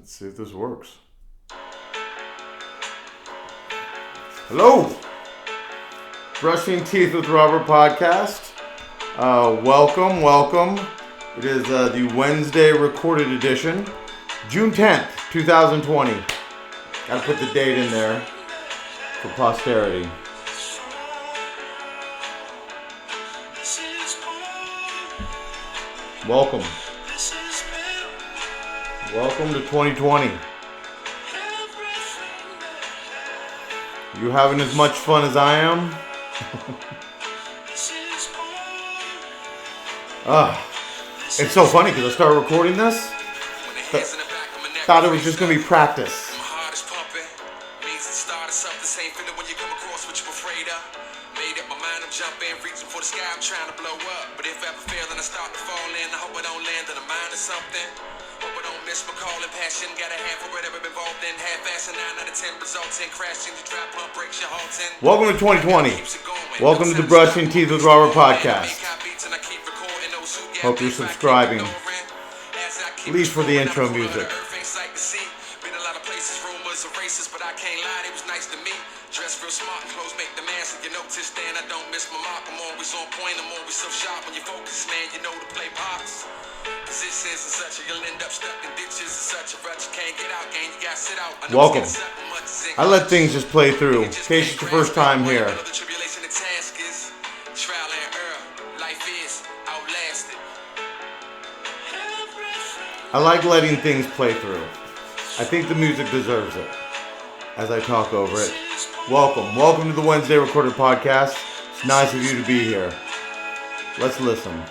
Let's see if this works. Hello! Brushing Teeth with Robert podcast. Welcome. It is the Wednesday recorded edition. June 10th, 2020. Gotta put the date in there for posterity. Welcome to 2020. You having as much fun as I am? It's so funny because I started recording this. Thought it was just going to be practice. Welcome to 2020. Welcome to the Brushing Teeth with Robert podcast. Hope you're subscribing, at least for the intro music. Dress real smart and clothes make the man, so you notice then I don't miss my mark. I'm always on point, I'm always so sharp. When you focus, man, you know to play parts. Positions and such, you'll end up stuck in ditches and such a rut. You can't get out, gang, you gotta sit out. Welcome. I let things just play through. In case it's your first time here. I like letting things play through. I think the music deserves it as I talk over it. Welcome to the Wednesday recorded podcast. It's nice of you to be here. Let's listen.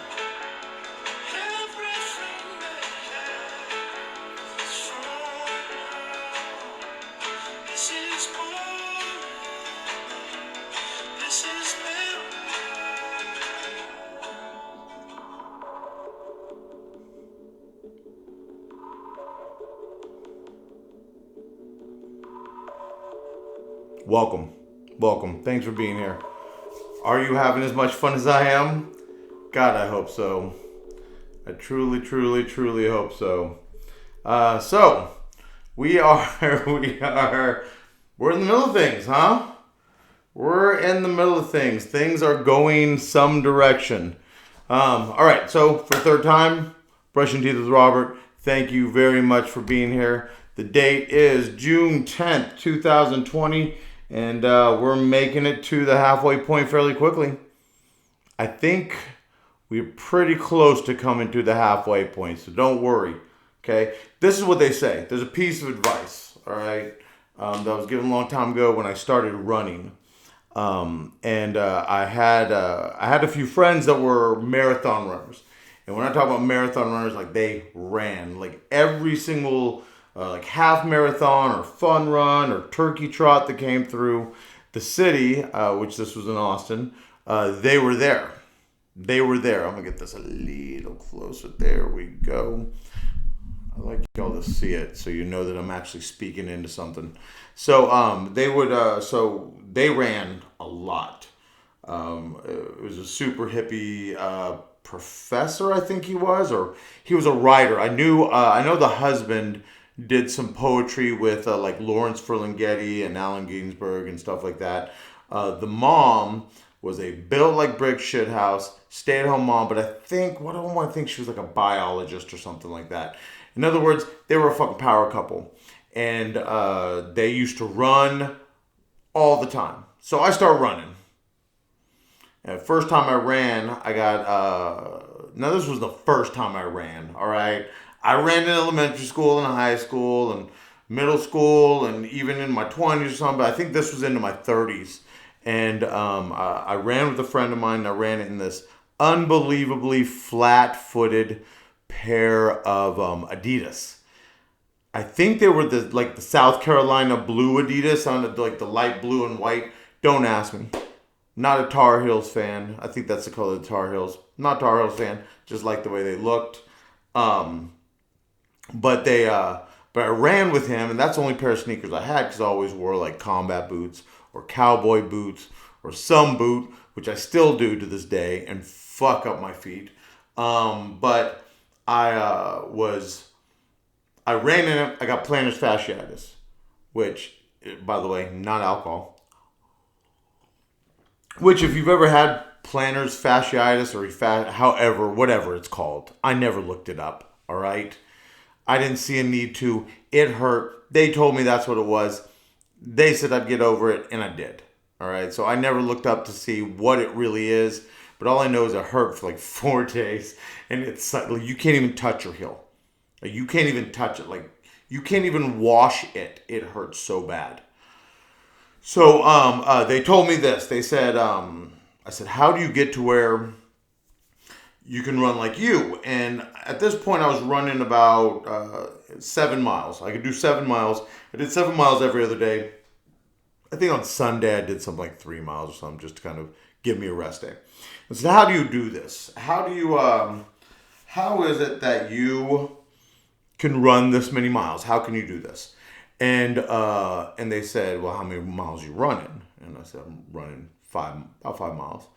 Welcome. Thanks for being here. Are you having as much fun as I am? God, I hope so. I truly hope so. So we're in the middle of things, huh? We're in the middle of things. Things are going some direction. All right. So for the third time, Brushing Teeth with Robert. Thank you very much for being here. The date is June 10th, 2020. And we're making it to the halfway point fairly quickly. I think we're pretty close to coming to the halfway point, so don't worry. Okay, this is what they say. There's a piece of advice, all right, that was given a long time ago when I started running, and I had a few friends that were marathon runners, and when I talk about marathon runners, like they ran like every single. Like half marathon or fun run or turkey trot that came through the city, which this was in Austin, they were there. I'm going to get this a little closer. There we go. I like y'all to see it so you know that I'm actually speaking into something. So they ran a lot. It was a super hippie professor, I think he was, or he was a writer. I know the husband did some poetry with like Lawrence Ferlinghetti and Allen Ginsberg and stuff like that. The mom was a built like brick shithouse, stay-at-home mom, but I don't want to think she was like a biologist or something like that. In other words, they were a fucking power couple. And they used to run all the time. So I started running. And the first time I ran, I got... now this was the first time I ran, all right? I ran in elementary school and high school and middle school and even in my 20s or something, but I think this was into my 30s. And I ran with a friend of mine, and I ran in this unbelievably flat-footed pair of Adidas. I think they were the South Carolina blue Adidas, on like the light blue and white. Don't ask me. Not a Tar Heels fan. I think that's the color of the Tar Heels. Not Tar Heels fan, just like the way they looked. But I ran with him, and that's the only pair of sneakers I had because I always wore like combat boots or cowboy boots or some boot, which I still do to this day and fuck up my feet. But I I ran in it. I got plantar fasciitis, which, by the way, not alcohol. Which, if you've ever had plantar fasciitis or however, whatever it's called, I never looked it up. All right. I didn't see a need to. It hurt. They told me that's what it was. They said I'd get over it, and I did. All right. So I never looked up to see what it really is. But all I know is it hurt for like 4 days. And it's like you can't even touch your heel. Like, you can't even touch it. Like, you can't even wash it. It hurts so bad. So they told me this. They said, I said, how do you get to where you can run like you? And at this point, I was running about 7 miles. I could do 7 miles. I did 7 miles every other day. I think on Sunday I did something like 3 miles or something just to kind of give me a rest day. I said, how do you do this? How is it that you can run this many miles? How can you do this? And they said, well, how many miles are you running? And I said, I'm running about 5 miles,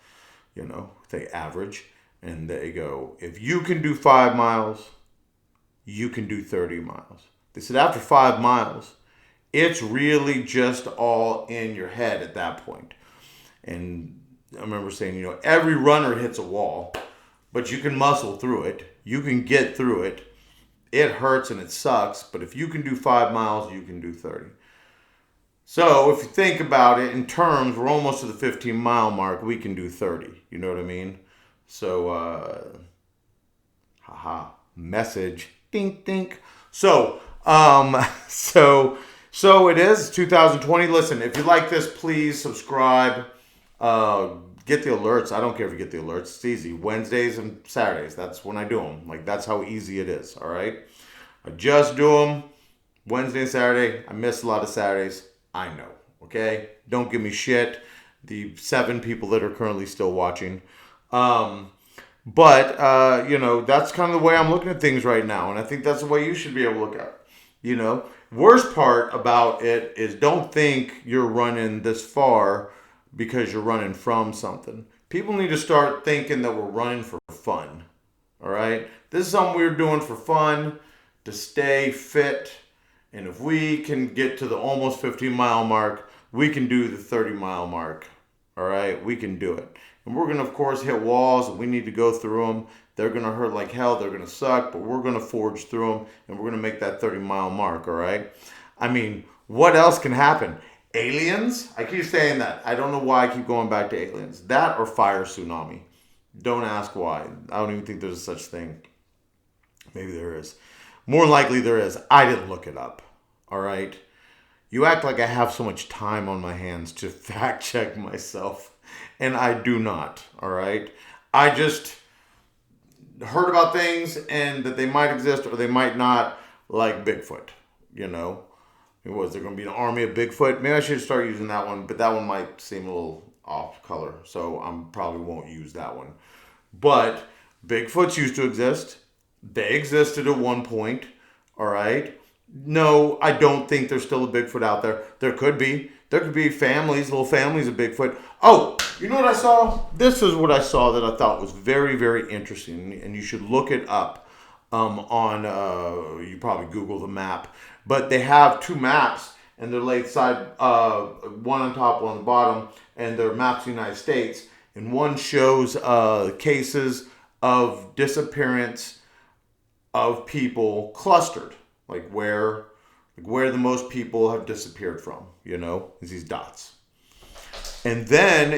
they average. And they go, if you can do 5 miles, you can do 30 miles. They said, after 5 miles, it's really just all in your head at that point. And I remember saying, every runner hits a wall, but you can muscle through it. You can get through it. It hurts and it sucks, but if you can do 5 miles, you can do 30. So if you think about it in terms, we're almost to the 15-mile mark. We can do 30. You know what I mean? So, message, dink, dink. So it is 2020. Listen, if you like this, please subscribe. Get the alerts. I don't care if you get the alerts. It's easy. Wednesdays and Saturdays. That's when I do them. Like, that's how easy it is. All right. I just do them Wednesday and Saturday. I miss a lot of Saturdays. I know. Okay. Don't give me shit. The 7 people that are currently still watching. But that's kind of the way I'm looking at things right now. And I think that's the way you should be able to look at it. Worst part about it is don't think you're running this far because you're running from something. People need to start thinking that we're running for fun. All right? This is something we're doing for fun, to stay fit. And if we can get to the almost 15-mile mark, we can do the 30-mile mark. All right? We can do it. And we're going to, of course, hit walls, and we need to go through them. They're going to hurt like hell. They're going to suck, but we're going to forge through them, and we're going to make that 30-mile mark, all right? I mean, what else can happen? Aliens? I keep saying that. I don't know why I keep going back to aliens. That or fire tsunami. Don't ask why. I don't even think there's a such thing. Maybe there is. More likely there is. I didn't look it up, all right? You act like I have so much time on my hands to fact check myself. And I do not, all right? I just heard about things and that they might exist or they might not, like Bigfoot, Was there going to be an army of Bigfoot? Maybe I should start using that one, but that one might seem a little off color, so I probably won't use that one. But Bigfoots used to exist. They existed at one point, all right? No, I don't think there's still a Bigfoot out there. There could be. There could be little families of Bigfoot. Oh, you know what I saw? This is what I saw that I thought was very, very interesting, and you should look it up you probably Google the map. But they have 2 maps, and they're laid side, one on top, one on the bottom, and they're maps of the United States. And one shows cases of disappearance of people clustered, like where the most people have disappeared from, is these dots. And then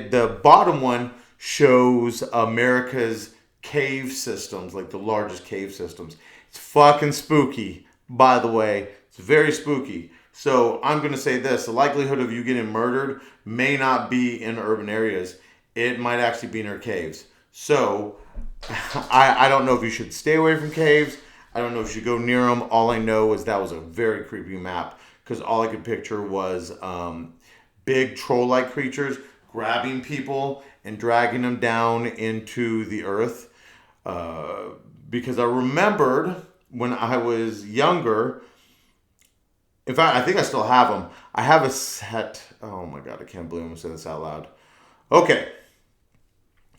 the bottom one shows America's cave systems, like the largest cave systems. It's fucking spooky, by the way. It's very spooky. So I'm going to say this. The likelihood of you getting murdered may not be in urban areas. It might actually be near caves. So I don't know if you should stay away from caves. I don't know if you should go near them. All I know is that was a very creepy map because all I could picture was big troll-like creatures grabbing people and dragging them down into the earth. Because I remembered when I was younger, in fact, I think I still have them. I have a set. Oh my God, I can't believe I'm saying this out loud. Okay.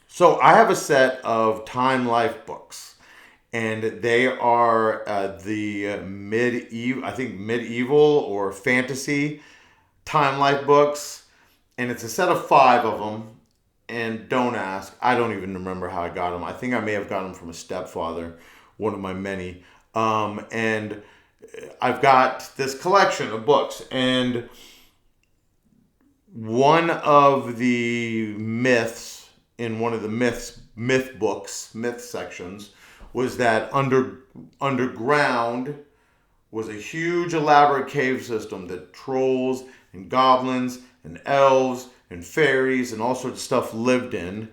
So I have a set of Time Life books. and they are the medieval or fantasy Time Life books, and it's a set of 5 of them. And don't ask, I don't even remember how I got them. I think I may have got them from a stepfather, one of my many. And I've got this collection of books, and one of the myths in one of the myth sections was that underground was a huge elaborate cave system that trolls and goblins and elves and fairies and all sorts of stuff lived in.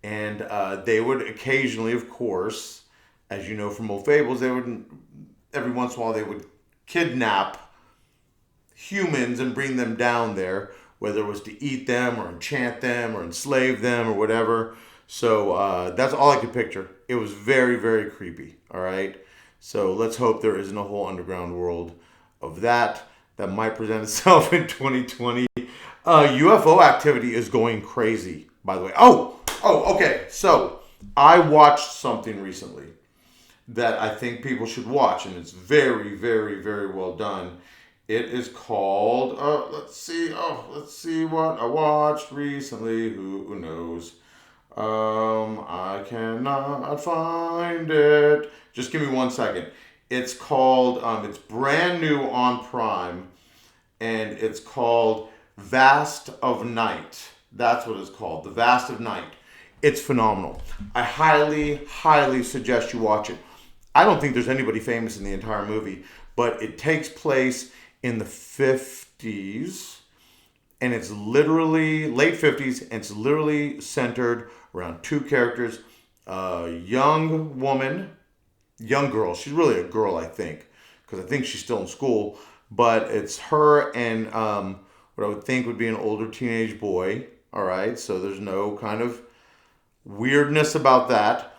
And they would occasionally, of course, as you know from old fables, they would, every once in a while, they would kidnap humans and bring them down there, whether it was to eat them or enchant them or enslave them or whatever. So that's all I could picture. It was very, very creepy. All right. So let's hope there isn't a whole underground world of that might present itself in 2020. UFO activity is going crazy, by the way. Okay. So I watched something recently that I think people should watch, and it's very, very, very well done. It is called, let's see what I watched recently. Who knows? I cannot find it. Just give me 1 second. It's called, it's brand new on Prime, and it's called Vast of Night. That's what it's called, The Vast of Night. It's phenomenal. I highly, highly suggest you watch it. I don't think there's anybody famous in the entire movie, but it takes place in the 50s, and it's literally late 50s, and it's literally centered around 2 characters. A young girl. She's really a girl, I think, because I think she's still in school. But it's her and what I would think would be an older teenage boy. All right, so there's no kind of weirdness about that.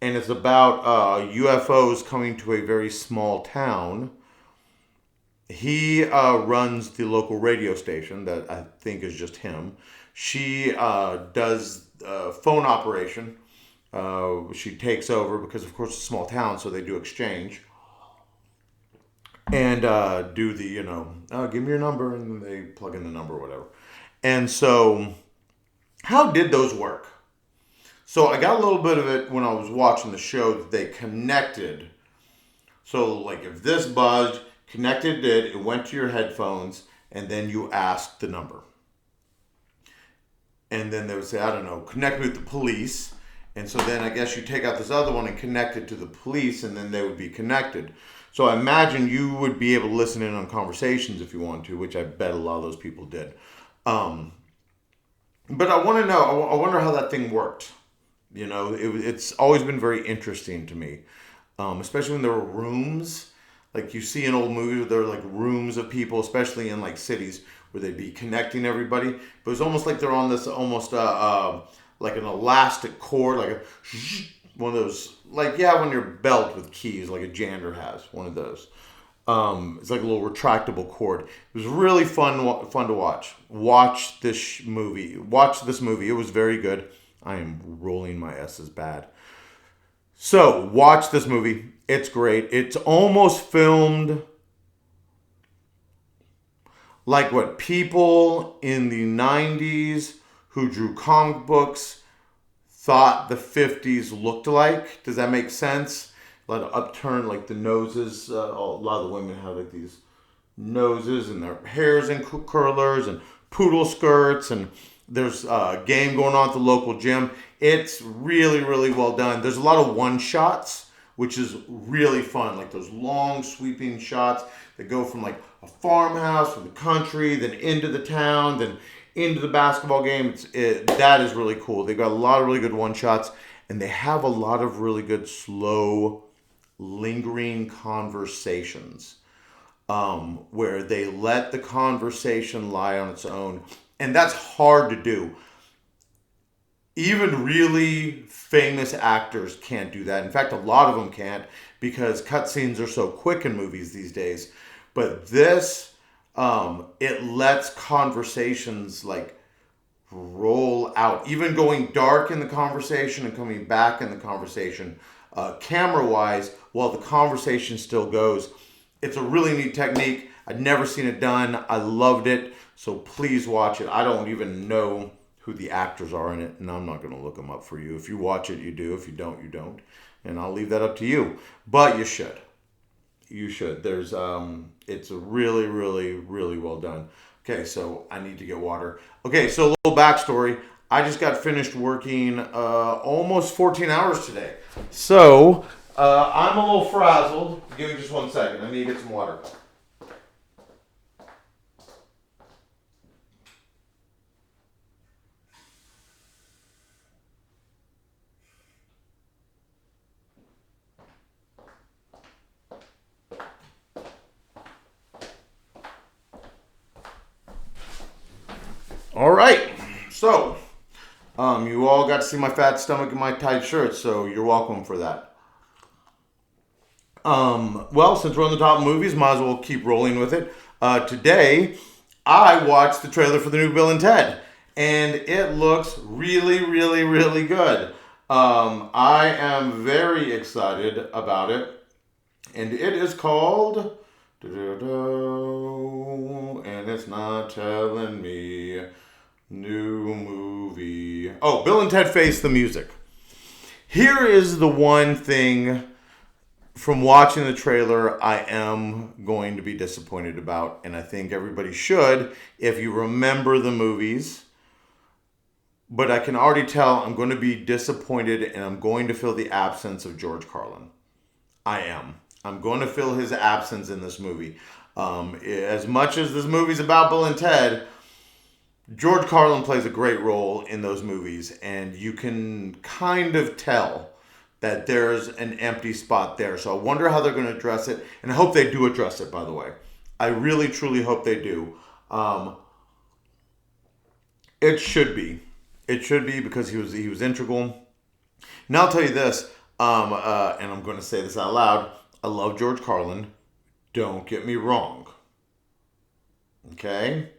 And it's about UFOs coming to a very small town. He runs the local radio station that I think is just him. She does phone operation. She takes over because, of course, it's a small town, so they do exchange. And do the, give me your number, and they plug in the number or whatever. And so, how did those work? So I got a little bit of it when I was watching the show that they connected. So, like, if this buzzed, connected it went to your headphones, and then you asked the number. And then they would say, I don't know, connect me with the police. And so then I guess you take out this other one and connect it to the police, and then they would be connected. So I imagine you would be able to listen in on conversations if you want to, which I bet a lot of those people did. But I want to know, I wonder how that thing worked. It's always been very interesting to me, especially when there were rooms. Like you see in old movies where there are like rooms of people, especially in like cities, where they'd be connecting everybody. But it's almost like they're on this almost like an elastic cord, like one of those, like you have on your belt with keys, like a janitor has, one of those. It's like a little retractable cord. It was really fun to watch. Watch this movie. It was very good. I am rolling my S's bad. So, watch this movie. It's great. It's almost filmed like what people in the 90s who drew comic books thought the 50s looked like. Does that make sense? A lot of upturn, like the noses. A lot of the women have like these noses, and their hair's in curlers and poodle skirts, and there's a game going on at the local gym. It's really, really well done. There's a lot of one-shots, which is really fun. Like those long, sweeping shots that go from like a farmhouse, from the country, then into the town, then into the basketball game. That is really cool. They've got a lot of really good one-shots, and they have a lot of really good slow, lingering conversations where they let the conversation lie on its own. And that's hard to do. Even really famous actors can't do that. In fact, a lot of them can't because cutscenes are so quick in movies these days. But this, it lets conversations like roll out. Even going dark in the conversation and coming back in the conversation. camera-wise while the conversation still goes. It's a really neat technique. I'd never seen it done. I loved it. So please watch it. I don't even know who the actors are in it, and I'm not going to look them up for you. If you watch it, you do. If you don't, you don't. And I'll leave that up to you. But you should. You should. It's a really, really, really well done. Okay, so I need to get water. Okay, so a little backstory. I just got finished working almost 14 hours today. So I'm a little frazzled. Give me just 1 second. I need to get some water. All right, so you all got to see my fat stomach and my tight shirt, so you're welcome for that. Well, since we're on the top of movies, might as well keep rolling with it. Today, I watched the trailer for the new Bill and Ted, and it looks really, really, really good. I am very excited about it, and it is called... And it's not telling me... New movie. Oh, Bill and Ted Face the Music. Here is the one thing from watching the trailer I am going to be disappointed about, and I think everybody should if you remember the movies. But I can already tell I'm going to be disappointed, and I'm going to feel the absence of George Carlin. I am. I'm going to feel his absence in this movie. As much as this movie's about Bill and Ted, George Carlin plays a great role in those movies, and you can kind of tell that there's an empty spot there. So I wonder how they're going to address it, and I hope they do address it, by the way. I really, truly hope they do. It should be. It should be because he was integral. Now I'll tell you this, and I'm going to say this out loud. I love George Carlin. Don't get me wrong. Okay?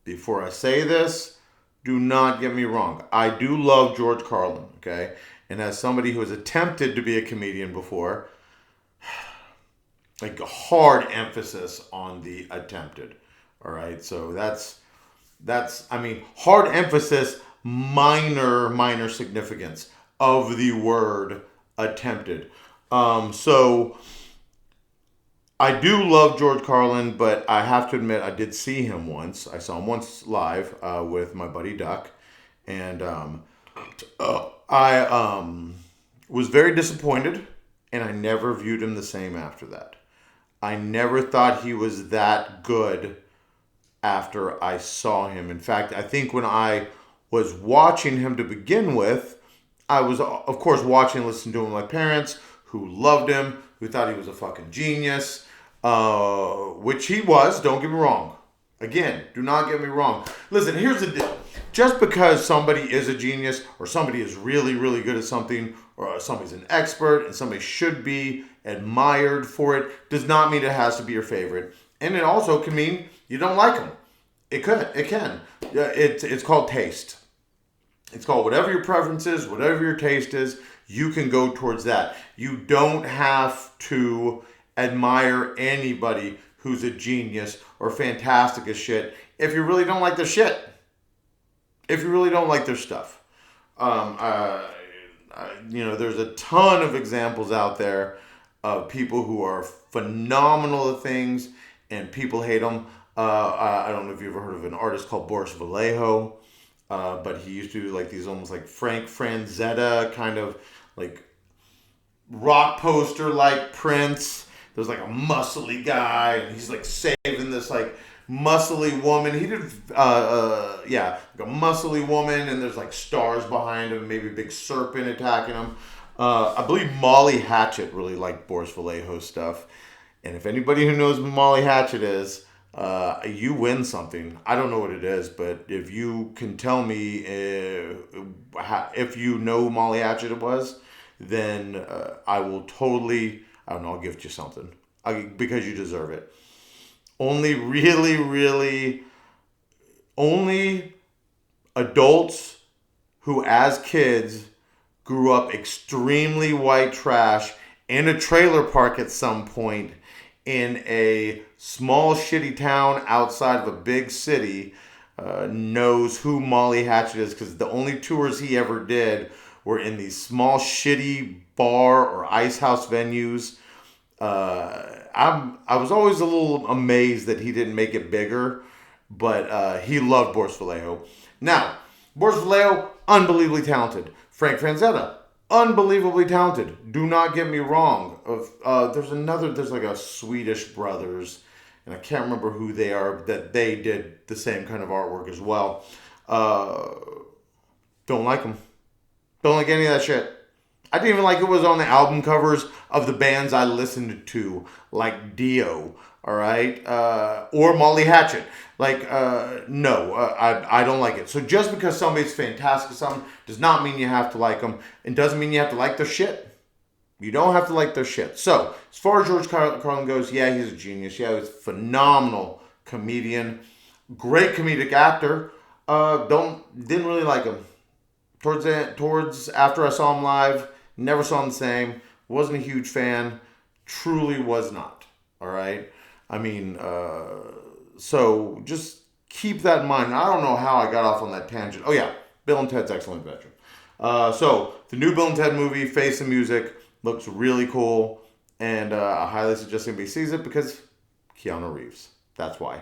Before I say this, do not get me wrong. I do love George Carlin, okay? And as somebody who has attempted to be a comedian before, like a hard emphasis on the attempted, all right? So that's hard emphasis, minor significance of the word attempted. So I do love George Carlin, but I have to admit I did see him once. I saw him once live with my buddy Duck, and I was very disappointed, and I never viewed him the same after that. I never thought he was that good after I saw him. In fact, I think when I was watching him to begin with, I was, of course, watching and listening to him with my parents, who loved him, who thought he was a fucking genius, which he was, don't get me wrong. Again, do not get me wrong. Listen, here's the deal. Just because somebody is a genius, or somebody is really, really good at something, or somebody's an expert, and somebody should be admired for it, does not mean it has to be your favorite. And it also can mean you don't like them. It can. It's called taste. It's called whatever your preference is, whatever your taste is, you can go towards that. You don't have to admire anybody who's a genius or fantastic as shit if you really don't like their shit. If you really don't like their stuff. There's a ton of examples out there of people who are phenomenal at things and people hate them. I don't know if you've ever heard of an artist called Boris Vallejo. But he used to do like these almost like Frank Franzetta kind of like rock poster like Prince. There's like a muscly guy and he's like saving this like muscly woman. He did like a muscly woman, and there's like stars behind him, maybe a big serpent attacking him. I believe Molly Hatchet really liked Boris Vallejo's stuff. And if anybody who knows who Molly Hatchet is, you win something. I don't know what it is, but if you can tell me if you know who Molly Hatchet was, then I will totally, I don't know, I'll gift you something because you deserve it. Only only adults who as kids grew up extremely white trash in a trailer park at some point in a small shitty town outside of a big city, knows who Molly Hatchet is, because the only tours he ever did were in these small shitty bar or ice house venues. I was always a little amazed that he didn't make it bigger, but he loved Boris Vallejo. Now, Boris Vallejo, unbelievably talented. Frank Franzetta, unbelievably talented. Do not get me wrong. There's like a Swedish brothers, and I can't remember who they are, that they did the same kind of artwork as well. Don't like them. Don't like any of that shit. I didn't even like it was on the album covers of the bands I listened to, like Dio, all right? Or Molly Hatchet. No, I don't like it. So just because somebody's fantastic at something does not mean you have to like them, and doesn't mean you have to like their shit. You don't have to like their shit. So, as far as George Carlin goes, yeah, he's a genius. Yeah, he's a phenomenal comedian. Great comedic actor. Didn't really like him. Towards after I saw him live, never saw him the same. Wasn't a huge fan. Truly was not. All right? I mean, so just keep that in mind. I don't know how I got off on that tangent. Oh, yeah. Bill and Ted's Excellent Adventure. So, the new Bill and Ted movie, Face and Music, looks really cool. And I highly suggest anybody sees it because Keanu Reeves. That's why.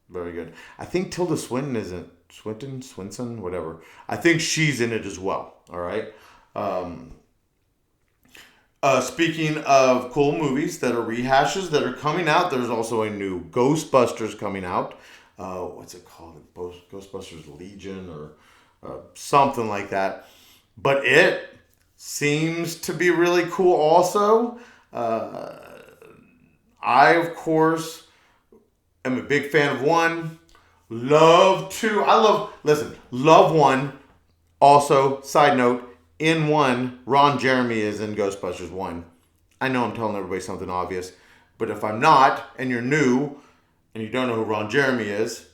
Very good. I think Tilda Swinton isn't. Swinson, whatever. I think she's in it as well. All right. Speaking of cool movies that are rehashes that are coming out, there's also a new Ghostbusters coming out. What's it called? Ghostbusters Legion or something like that. But it seems to be really cool also. I, of course, am a big fan of one. Love two. Love one. Also, side note, in one, Ron Jeremy is in Ghostbusters 1. I know I'm telling everybody something obvious, but if I'm not, and you're new, and you don't know who Ron Jeremy is,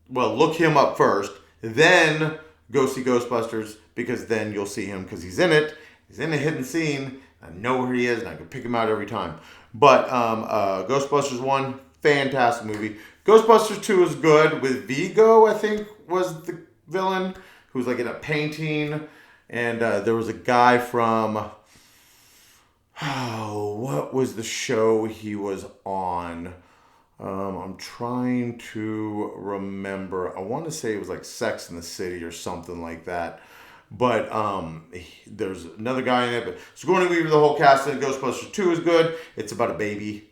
well, look him up first, then go see Ghostbusters, because then you'll see him, because he's in it. He's in a hidden scene. I know where he is, and I can pick him out every time. But Ghostbusters 1, fantastic movie. Ghostbusters 2 is good, with Vigo, I think, was the villain, who's like in a painting. And there was a guy from, what was the show he was on? I'm trying to remember. I want to say it was like Sex and the City or something like that. But there's another guy in it. But Sigourney Weaver, the whole cast in Ghostbusters 2 is good. It's about a baby.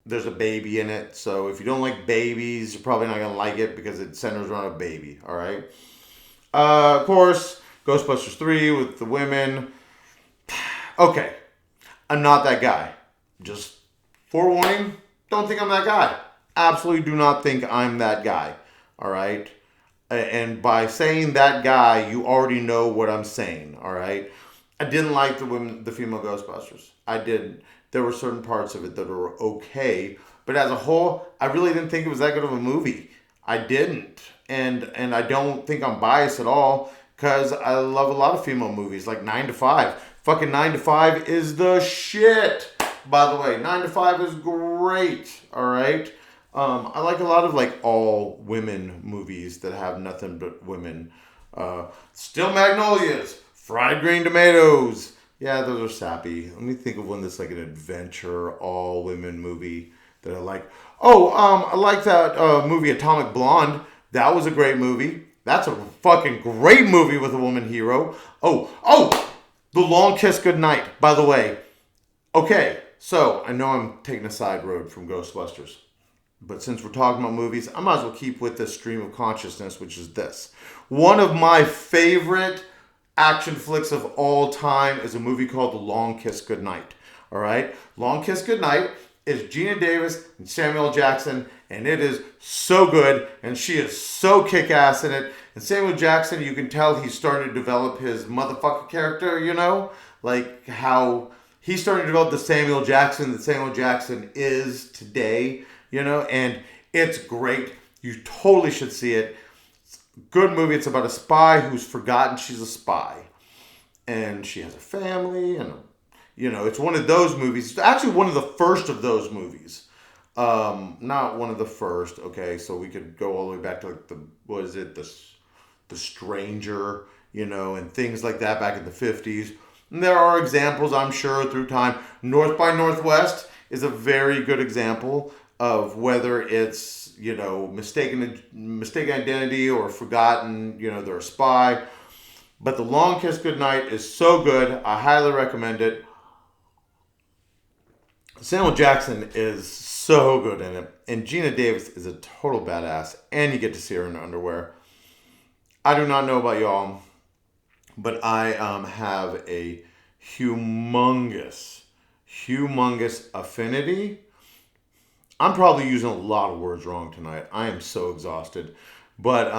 There's a baby in it. So if you don't like babies, you're probably not going to like it because it centers around a baby. All right. Of course, Ghostbusters 3 with the women. Okay. I'm not that guy. Just forewarning, don't think I'm that guy. Absolutely do not think I'm that guy. All right. And by saying that guy, you already know what I'm saying. All right. I didn't like the female Ghostbusters. I didn't. There were certain parts of it that were okay, but as a whole, I really didn't think it was that good of a movie. I didn't, and I don't think I'm biased at all because I love a lot of female movies like 9 to 5. Fucking 9 to 5 is the shit. By the way, 9 to 5 is great. All right. I like a lot of like all women movies that have nothing but women. Still Magnolias, Fried Green Tomatoes. Yeah, those are sappy. Let me think of one that's like an adventure, all women movie that I like. Oh, I like that movie Atomic Blonde. That was a great movie. That's a fucking great movie with a woman hero. Oh, The Long Kiss Goodnight, by the way. Okay, so I know I'm taking a side road from Ghostbusters. But since we're talking about movies, I might as well keep with this stream of consciousness, which is this. One of my favorite action flicks of all time is a movie called The Long Kiss Goodnight. All right? Long Kiss Goodnight is Gina Davis and Samuel Jackson, and it is so good, and she is so kick-ass in it. And Samuel Jackson, you can tell he's starting to develop his motherfucker character, you know? Like how he's starting to develop the Samuel Jackson that Samuel Jackson is today, you know? And it's great. You totally should see it. Good movie. It's about a spy who's forgotten she's a spy. and she has a family, and it's one of those movies. It's actually one of the first of those movies. Not one of the first. Okay, so we could go all the way back to like the Stranger, and things like that back in the 50s. And there are examples, I'm sure, through time. North by Northwest is a very good example of whether it's, mistaken identity or forgotten, they're a spy. But The Long Kiss Goodnight is so good. I highly recommend it. Samuel Jackson is so good in it. And Gina Davis is a total badass. And you get to see her in underwear. I do not know about y'all, but I have a humongous affinity. I'm probably using a lot of words wrong tonight. I am so exhausted. But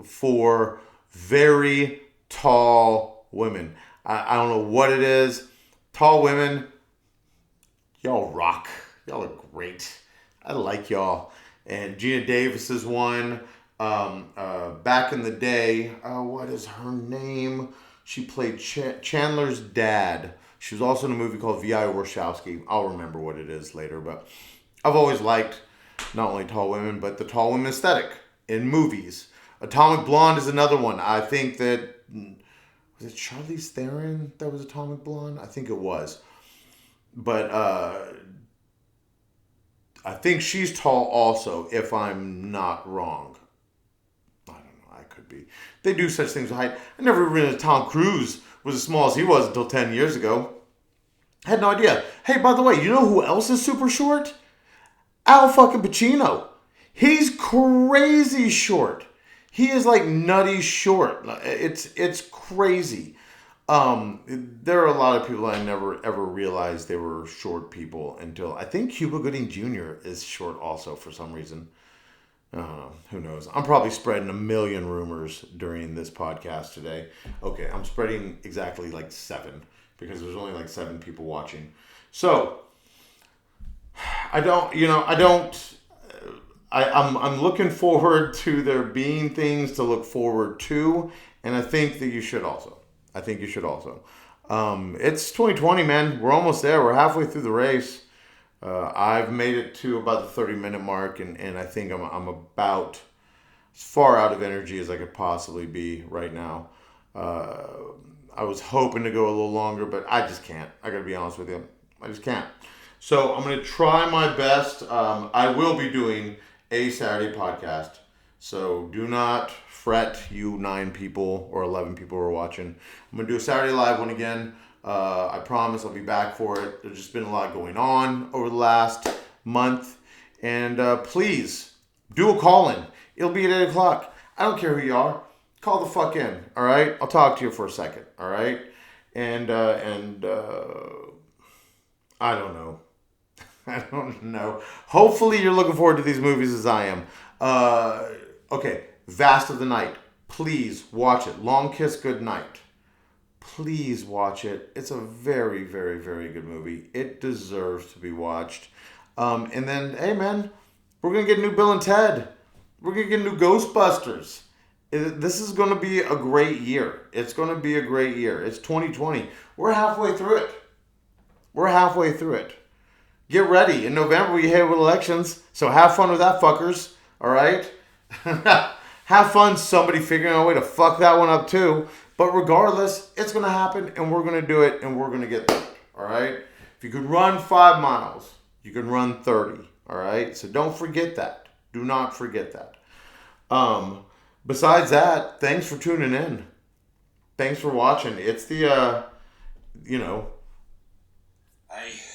for very tall women. I don't know what it is. Tall women, y'all rock. Y'all are great. I like y'all. And Gina Davis is one. Back in the day, what is her name? She played Chandler's dad. She was also in a movie called V.I. Warshawski. I'll remember what it is later, but I've always liked not only tall women, but the tall women aesthetic in movies. Atomic Blonde is another one. I think that, was it Charlize Theron that was Atomic Blonde? I think it was. But I think she's tall also, if I'm not wrong. I don't know. I could be. They do such things with height. I never realized Tom Cruise was as small as he was until 10 years ago. I had no idea. Hey, by the way, you know who else is super short? Al fucking Pacino. He's crazy short. He is like nutty short. It's crazy. There are a lot of people I never ever realized they were short people until I think Cuba Gooding Jr. is short also for some reason. I don't know. Who knows? I'm probably spreading a million rumors during this podcast today. Okay, I'm spreading exactly like 7 because there's only like 7 people watching. So I'm looking forward to there being things to look forward to, and I think that you should also. It's 2020, man. We're almost there. We're halfway through the race. I've made it to about the 30-minute mark, and I think I'm about as far out of energy as I could possibly be right now. I was hoping to go a little longer, but I just can't. I gotta be honest with you. I just can't. So I'm gonna try my best. I will be doing a Saturday podcast. So do not fret, you 9 people or 11 people who are watching. I'm going to do a Saturday live one again. I promise I'll be back for it. There's just been a lot going on over the last month. And please, do a call-in. It'll be at 8 o'clock. I don't care who you are. Call the fuck in, all right? I'll talk to you for a second, all right? And I don't know. I don't know. Hopefully you're looking forward to these movies as I am. Okay, Vast of the Night. Please watch it. Long Kiss Goodnight. Please watch it. It's a very, very, very good movie. It deserves to be watched. And then, hey man, we're going to get new Bill and Ted. We're going to get new Ghostbusters. This is going to be a great year. It's going to be a great year. It's 2020. We're halfway through it. Get ready. In November, we hit with elections. So have fun with that, fuckers. All right? Have fun somebody figuring out a way to fuck that one up, too. But regardless, it's going to happen, and we're going to do it, and we're going to get there. All right? If you could run 5 miles, you can run 30. All right? So don't forget that. Do not forget that. Besides that, thanks for tuning in. Thanks for watching. It's the,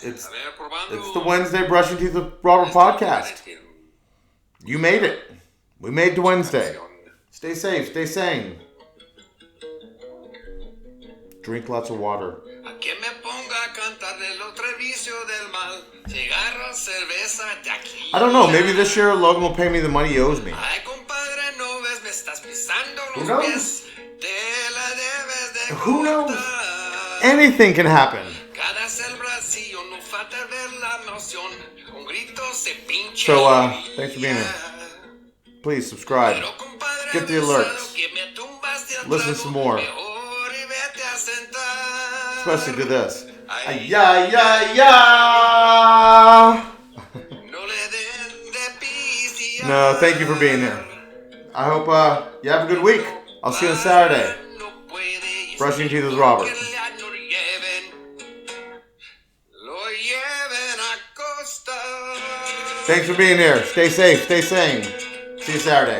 It's the Wednesday Brushing Teeth with Robert podcast. You made it. We made to Wednesday. Stay safe. Stay sane. Drink lots of water. I don't know. Maybe this year Logan will pay me the money he owes me. Who knows? Who knows? Anything can happen. So, thanks for being here. Please subscribe. Get the alerts. Listen some more. especially to this. Yeah, yeah, yeah. No, thank you for being here. I hope you have a good week. I'll see you on Saturday. Brushing Teeth with Robert. Thanks for being here. Stay safe. Stay sane. See you Saturday.